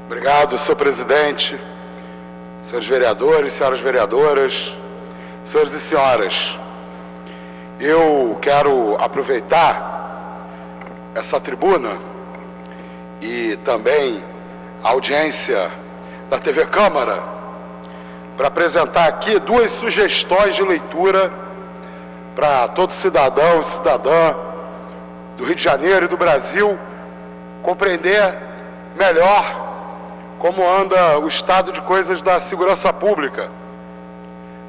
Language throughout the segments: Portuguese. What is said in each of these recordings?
Obrigado, senhor presidente, senhores vereadores, senhoras vereadoras, senhores e senhoras. Eu quero aproveitar essa tribuna e também a audiência da TV Câmara para apresentar aqui duas sugestões de leitura para todo cidadão e cidadã do Rio de Janeiro e do Brasil compreender melhor como anda o estado de coisas da segurança pública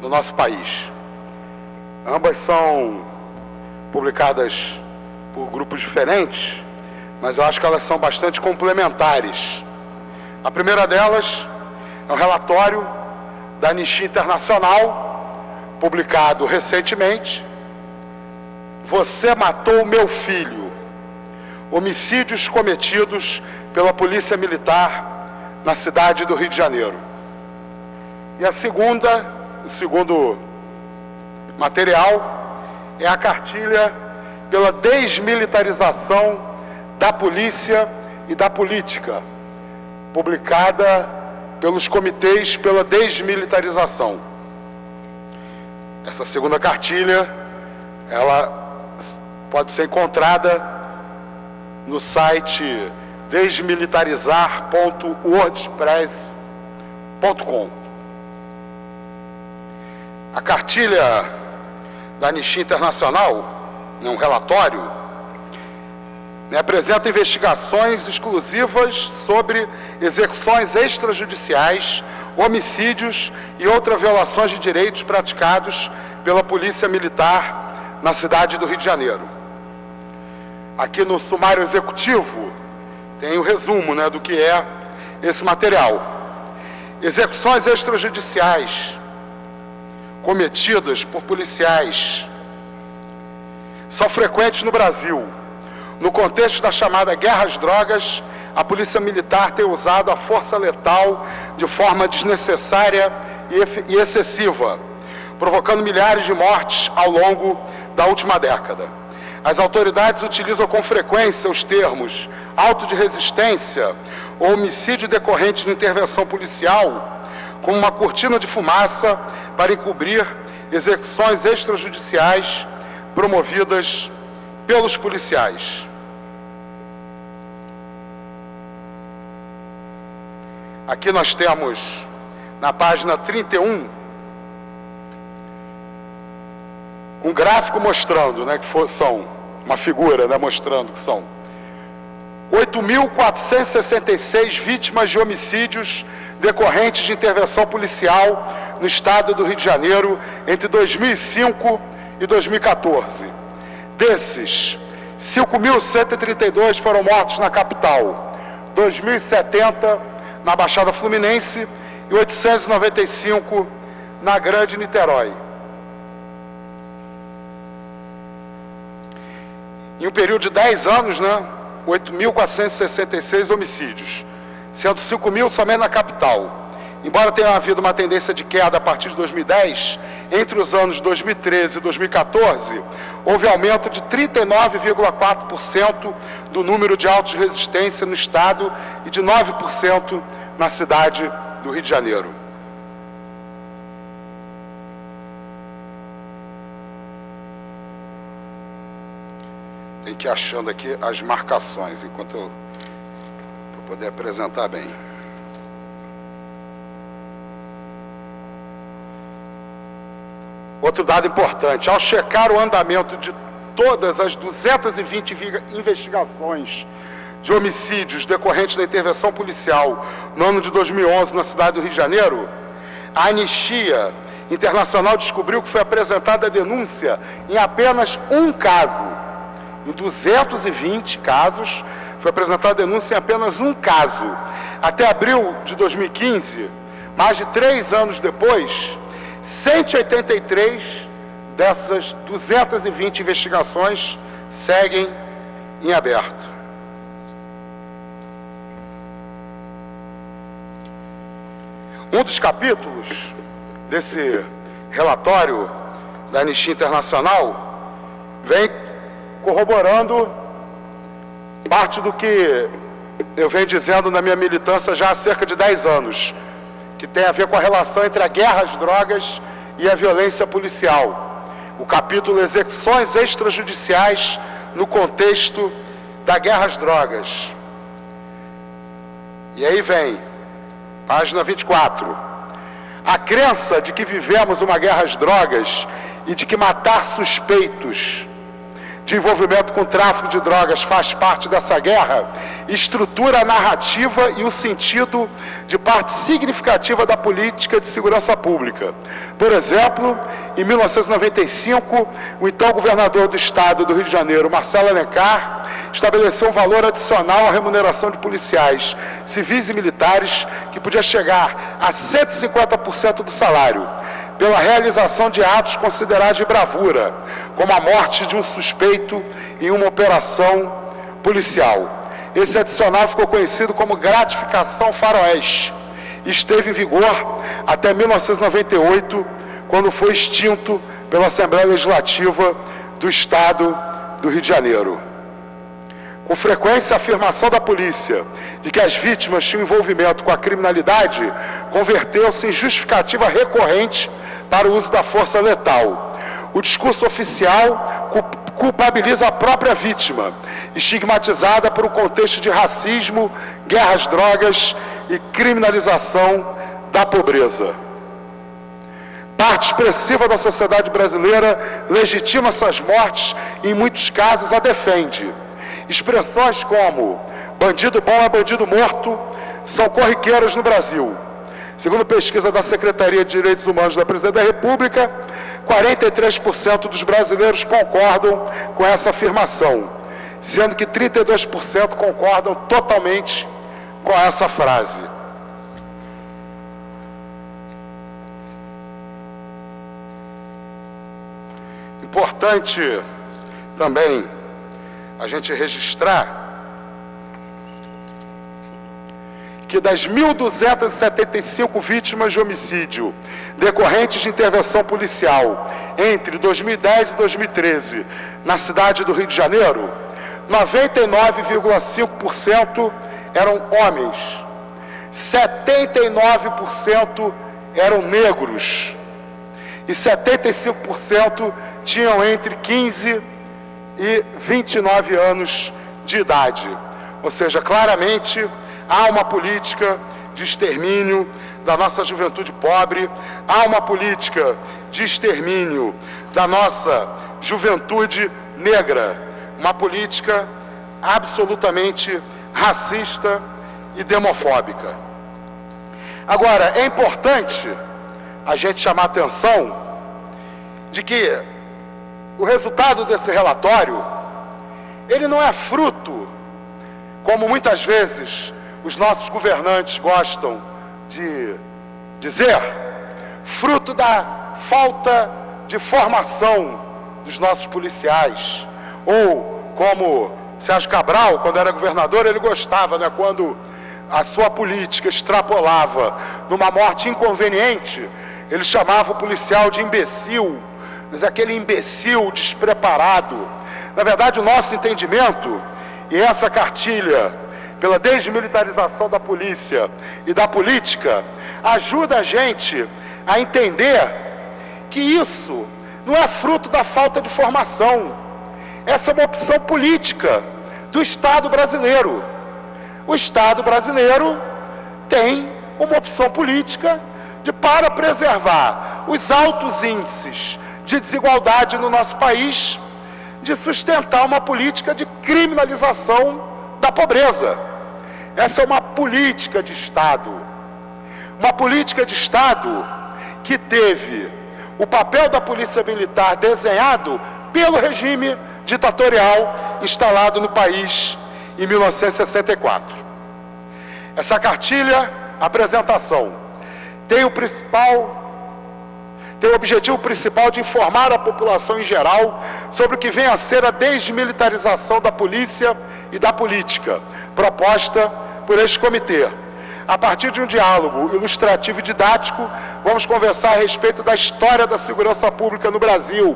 no nosso país. Ambas são publicadas por grupos diferentes, mas eu acho que elas são bastante complementares. A primeira delas é um relatório da Anistia Internacional, publicado recentemente. Você matou meu filho. Homicídios cometidos pela Polícia Militar na cidade do Rio de Janeiro. E o segundo material é a cartilha pela desmilitarização da polícia e da política, publicada pelos comitês pela desmilitarização. Essa segunda cartilha, ela pode ser encontrada no site desmilitarizar.wordpress.com. A cartilha da Anistia Internacional, um relatório, apresenta investigações exclusivas sobre execuções extrajudiciais, homicídios e outras violações de direitos praticados pela Polícia Militar na cidade do Rio de Janeiro. Aqui no sumário executivo tem o resumo do que é esse material. Execuções extrajudiciais cometidas por policiais são frequentes no Brasil. No contexto da chamada guerra às drogas, a Polícia Militar tem usado a força letal de forma desnecessária e excessiva, provocando milhares de mortes ao longo da última década. As autoridades utilizam com frequência os termos auto de resistência ou homicídio decorrente de intervenção policial como uma cortina de fumaça para encobrir execuções extrajudiciais promovidas pelos policiais. Aqui nós temos, na página 31, um gráfico mostrando, que são uma figura, mostrando que são 8.466 vítimas de homicídios decorrentes de intervenção policial no estado do Rio de Janeiro entre 2005 e 2014. Desses, 5.132 foram mortos na capital, 2.070 na Baixada Fluminense e 895 na Grande Niterói. Em um período de 10 anos, 8.466 homicídios, sendo 5.000 somente na capital. Embora tenha havido uma tendência de queda a partir de 2010, entre os anos 2013 e 2014, houve aumento de 39,4% do número de autos de resistência no estado e de 9% na cidade do Rio de Janeiro. Tem que ir achando aqui as marcações, enquanto eu para poder apresentar bem. Outro dado importante: ao checar o andamento de todas as 220 investigações de homicídios decorrentes da intervenção policial no ano de 2011 na cidade do Rio de Janeiro, a Anistia Internacional descobriu que foi apresentada a denúncia em apenas um caso. Em 220 casos, foi apresentada a denúncia em apenas um caso. Até abril de 2015, mais de 3 anos depois, 183 dessas 220 investigações seguem em aberto. Um dos capítulos desse relatório da Anistia Internacional vem corroborando parte do que eu venho dizendo na minha militância já há cerca de 10 anos, que tem a ver com a relação entre a guerra às drogas e a violência policial. O capítulo Execuções Extrajudiciais no contexto da guerra às drogas. E aí vem, página 24. A crença de que vivemos uma guerra às drogas e de que matar suspeitos de envolvimento com tráfico de drogas faz parte dessa guerra, estrutura a narrativa e o sentido de parte significativa da política de segurança pública. Por exemplo, em 1995, o então governador do estado do Rio de Janeiro, Marcelo Alencar, estabeleceu um valor adicional à remuneração de policiais, civis e militares, que podia chegar a 150% do salário, pela realização de atos considerados de bravura, como a morte de um suspeito em uma operação policial. Esse adicional ficou conhecido como gratificação faroeste e esteve em vigor até 1998, quando foi extinto pela Assembleia Legislativa do Estado do Rio de Janeiro. Com frequência, a afirmação da polícia de que as vítimas tinham envolvimento com a criminalidade converteu-se em justificativa recorrente para o uso da força letal. O discurso oficial culpabiliza a própria vítima, estigmatizada por um contexto de racismo, guerra às drogas e criminalização da pobreza. Parte expressiva da sociedade brasileira legitima essas mortes e, em muitos casos, a defende. Expressões como bandido bom é bandido morto são corriqueiras no Brasil. Segundo pesquisa da Secretaria de Direitos Humanos da Presidência da República, 43% dos brasileiros concordam com essa afirmação, sendo que 32% concordam totalmente com essa frase. Importante também a gente registrar que das 1.275 vítimas de homicídio decorrentes de intervenção policial entre 2010 e 2013 na cidade do Rio de Janeiro, 99,5% eram homens, 79% eram negros e 75% tinham entre 15 e 29 anos de idade. Ou seja, claramente há uma política de extermínio da nossa juventude pobre, há uma política de extermínio da nossa juventude negra, uma política absolutamente racista e demofóbica. Agora, é importante a gente chamar a atenção de que o resultado desse relatório, ele não é fruto, como muitas vezes os nossos governantes gostam de dizer, fruto da falta de formação dos nossos policiais, ou como Sérgio Cabral, quando era governador, ele gostava, né, quando a sua política extrapolava numa morte inconveniente, ele chamava o policial de imbecil, mas aquele imbecil despreparado. Na verdade, o nosso entendimento, e essa cartilha pela desmilitarização da polícia e da política, ajuda a gente a entender que isso não é fruto da falta de formação. Essa é uma opção política do Estado brasileiro. O Estado brasileiro tem uma opção política para preservar os altos índices de desigualdade no nosso país, de sustentar uma política de criminalização da pobreza. Essa é uma política de Estado. Uma política de Estado que teve o papel da polícia militar desenhado pelo regime ditatorial instalado no país em 1964. Essa cartilha, apresentação, tem o objetivo principal de informar a população em geral sobre o que vem a ser a desmilitarização da polícia e da política, proposta por este comitê. A partir de um diálogo ilustrativo e didático, vamos conversar a respeito da história da segurança pública no Brasil,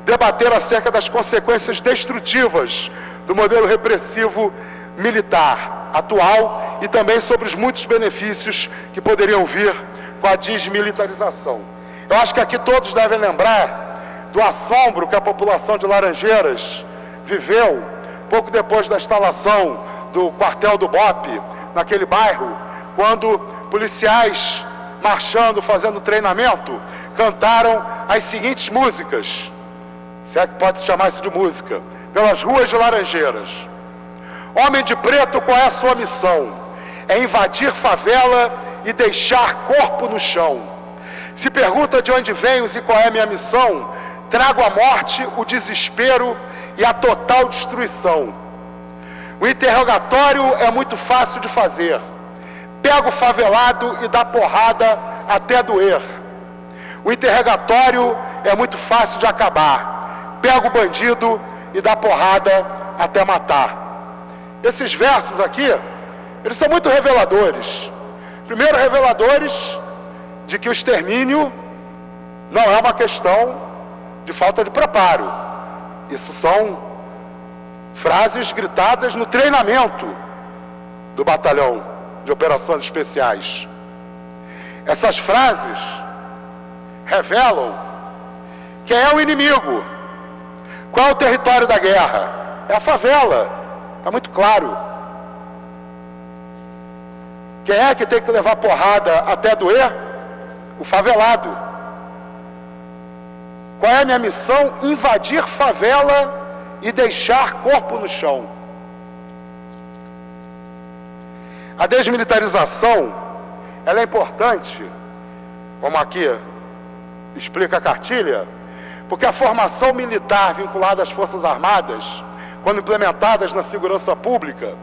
debater acerca das consequências destrutivas do modelo repressivo militar, atual e também sobre os muitos benefícios que poderiam vir com a desmilitarização. Eu acho que aqui todos devem lembrar do assombro que a população de Laranjeiras viveu pouco depois da instalação do quartel do BOPE, naquele bairro, quando policiais marchando, fazendo treinamento, cantaram as seguintes músicas, se é que pode se chamar isso de música, pelas ruas de Laranjeiras. Homem de preto, qual é a sua missão? É invadir favela e deixar corpo no chão. Se pergunta de onde venho e qual é a minha missão, trago a morte, o desespero e a total destruição. O interrogatório é muito fácil de fazer. Pega o favelado e dá porrada até doer. O interrogatório é muito fácil de acabar. Pega o bandido e dá porrada até matar. Esses versos aqui, eles são muito reveladores. Primeiro, reveladores de que o extermínio não é uma questão de falta de preparo. Isso são frases gritadas no treinamento do batalhão de operações especiais. Essas frases revelam quem é o inimigo, qual é o território da guerra. É a favela, está muito claro. Quem é que tem que levar porrada até doer? O favelado. Qual é a minha missão? Invadir favela e deixar corpo no chão. A desmilitarização, ela é importante, como aqui explica a cartilha, porque a formação militar vinculada às Forças Armadas, quando implementadas na segurança pública,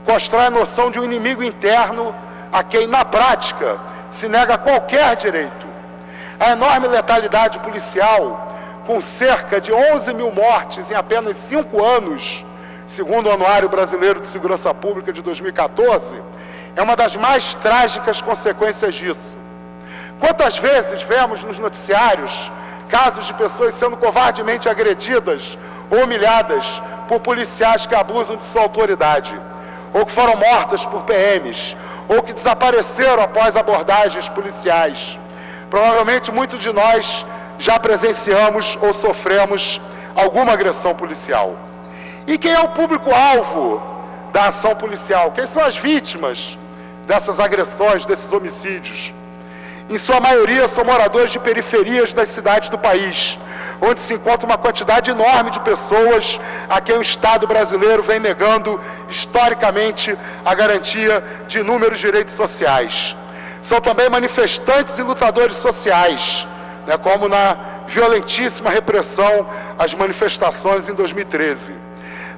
constrói a noção de um inimigo interno a quem, na prática, se nega qualquer direito. A enorme letalidade policial, com cerca de 11 mil mortes em apenas 5 anos, segundo o Anuário Brasileiro de Segurança Pública de 2014, é uma das mais trágicas consequências disso. Quantas vezes vemos nos noticiários casos de pessoas sendo covardemente agredidas ou humilhadas por policiais que abusam de sua autoridade, ou que foram mortas por PMs, ou que desapareceram após abordagens policiais. Provavelmente muitos de nós já presenciamos ou sofremos alguma agressão policial. E quem é o público-alvo da ação policial? Quem são as vítimas dessas agressões, desses homicídios? Em sua maioria são moradores de periferias das cidades do país, onde se encontra uma quantidade enorme de pessoas a quem o Estado brasileiro vem negando historicamente a garantia de inúmeros direitos sociais. São também manifestantes e lutadores sociais, como na violentíssima repressão às manifestações em 2013.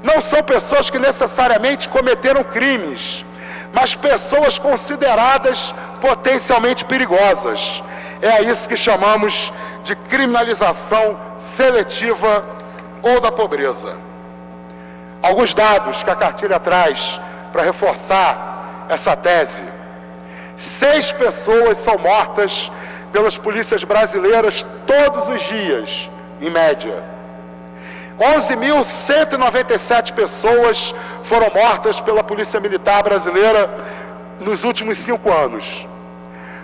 Não são pessoas que necessariamente cometeram crimes, mas pessoas consideradas potencialmente perigosas. É a isso que chamamos de criminalização seletiva ou da pobreza. Alguns dados que a cartilha traz para reforçar essa tese. 6 pessoas são mortas pelas polícias brasileiras todos os dias, em média. 11.197 pessoas foram mortas pela Polícia Militar Brasileira nos últimos 5 anos.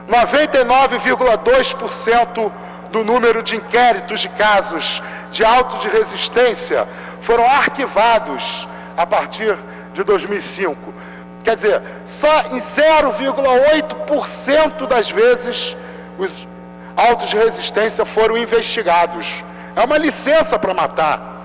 99,2% do número de inquéritos de casos de auto de resistência foram arquivados a partir de 2005. Quer dizer, só em 0,8% das vezes os autos de resistência foram investigados. É uma licença para matar.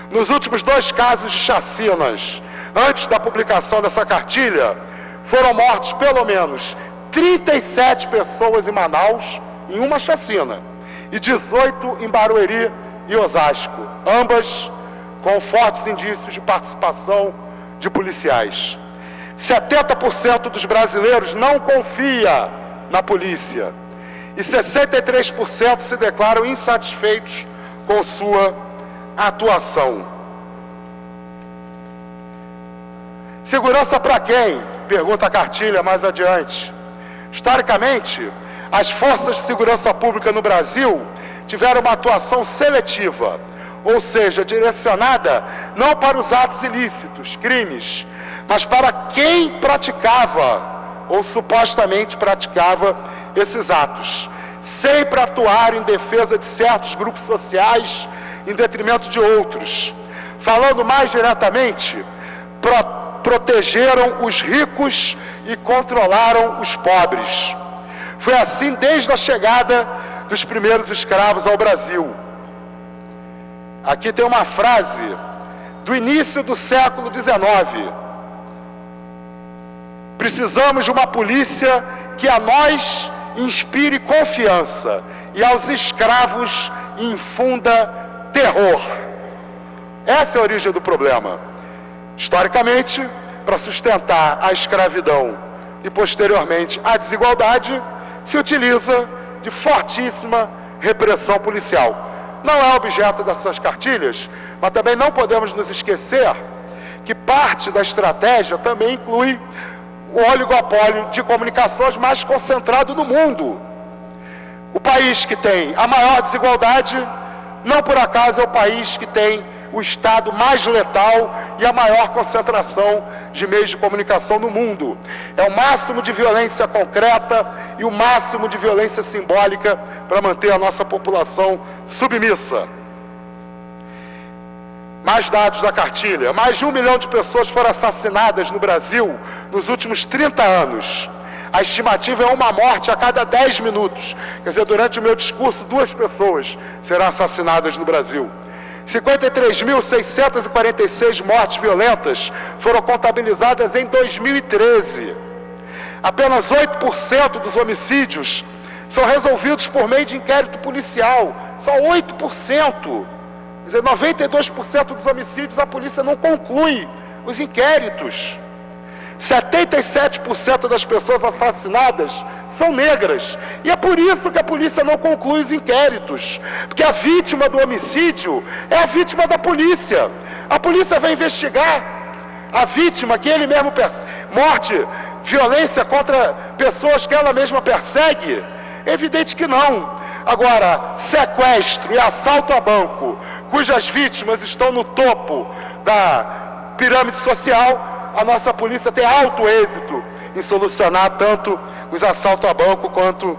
Nos últimos 2 casos de chacinas, antes da publicação dessa cartilha, foram mortos pelo menos 37 pessoas em Manaus em uma chacina e 18 em Barueri e Osasco, ambas com fortes indícios de participação de policiais. 70% dos brasileiros não confia na polícia e 63% se declaram insatisfeitos com sua atuação. Segurança para quem? Pergunta a cartilha mais adiante. Historicamente, as forças de segurança pública no Brasil tiveram uma atuação seletiva, ou seja, direcionada não para os atos ilícitos, crimes, mas para quem praticava, ou supostamente praticava, esses atos. Sempre atuaram em defesa de certos grupos sociais, em detrimento de outros. Falando mais diretamente, protegeram os ricos e controlaram os pobres. Foi assim desde a chegada dos primeiros escravos ao Brasil. Aqui tem uma frase do início do século XIX. Precisamos de uma polícia que a nós inspire confiança e aos escravos infunda terror. Essa é a origem do problema. Historicamente, para sustentar a escravidão e posteriormente a desigualdade, se utiliza de fortíssima repressão policial. Não é objeto dessas cartilhas, mas também não podemos nos esquecer que parte da estratégia também inclui o oligopólio de comunicações mais concentrado no mundo. O país que tem a maior desigualdade, não por acaso é o país que tem o estado mais letal e a maior concentração de meios de comunicação no mundo. É o máximo de violência concreta e o máximo de violência simbólica para manter a nossa população submissa. Mais dados da cartilha. Mais de 1 milhão de pessoas foram assassinadas no Brasil nos últimos 30 anos. A estimativa é uma morte a cada 10 minutos. Quer dizer, durante o meu discurso, 2 pessoas serão assassinadas no Brasil. 53.646 mortes violentas foram contabilizadas em 2013. Apenas 8% dos homicídios são resolvidos por meio de inquérito policial. Só 8%. Quer dizer, 92% dos homicídios a polícia não conclui os inquéritos. 77% das pessoas assassinadas são negras. E é por isso que a polícia não conclui os inquéritos. Porque a vítima do homicídio é a vítima da polícia. A polícia vai investigar a vítima que ele mesmo persegue. Morte, violência contra pessoas que ela mesma persegue? É evidente que não. Agora, sequestro e assalto a banco, cujas vítimas estão no topo da pirâmide social, a nossa polícia tem alto êxito em solucionar tanto os assaltos a banco quanto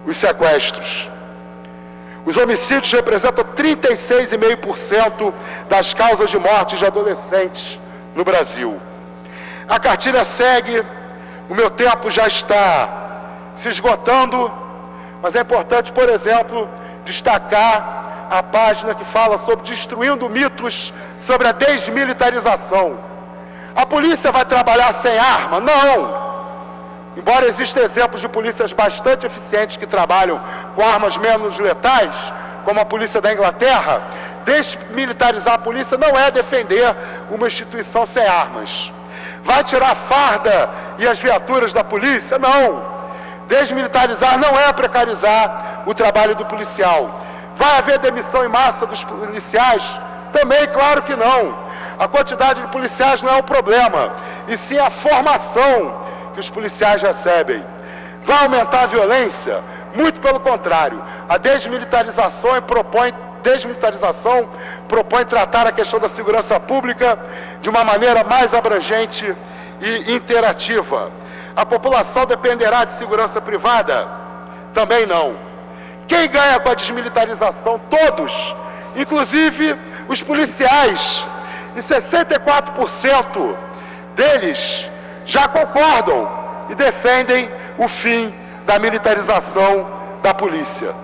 os sequestros. Os homicídios representam 36,5% das causas de morte de adolescentes no Brasil. A cartilha segue, o meu tempo já está se esgotando, mas é importante, por exemplo, destacar a página que fala sobre destruindo mitos sobre a desmilitarização. A polícia vai trabalhar sem arma? Não! Embora existam exemplos de polícias bastante eficientes que trabalham com armas menos letais, como a polícia da Inglaterra, desmilitarizar a polícia não é defender uma instituição sem armas. Vai tirar a farda e as viaturas da polícia? Não! Desmilitarizar não é precarizar o trabalho do policial. Vai haver demissão em massa dos policiais? Também, claro que não. A quantidade de policiais não é o problema, e sim a formação que os policiais recebem. Vai aumentar a violência? Muito pelo contrário. A desmilitarização propõe tratar a questão da segurança pública de uma maneira mais abrangente e interativa. A população dependerá de segurança privada? Também não. Quem ganha com a desmilitarização? Todos, inclusive os policiais. E 64% deles já concordam e defendem o fim da militarização da polícia.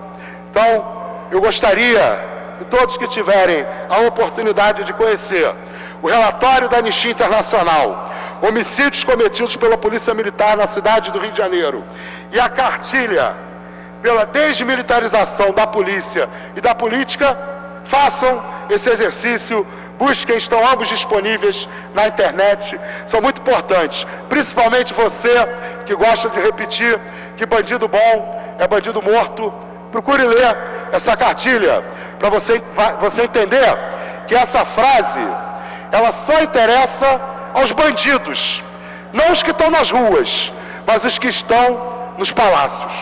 Então, eu gostaria que todos que tiverem a oportunidade de conhecer o relatório da Anistia Internacional, homicídios cometidos pela Polícia Militar na cidade do Rio de Janeiro, e a cartilha pela desmilitarização da polícia e da política, façam esse exercício, busquem, estão ambos disponíveis na internet, são muito importantes, principalmente você que gosta de repetir que bandido bom é bandido morto. Procure ler essa cartilha para você entender que essa frase ela só interessa aos bandidos, não os que estão nas ruas, mas os que estão nos palácios.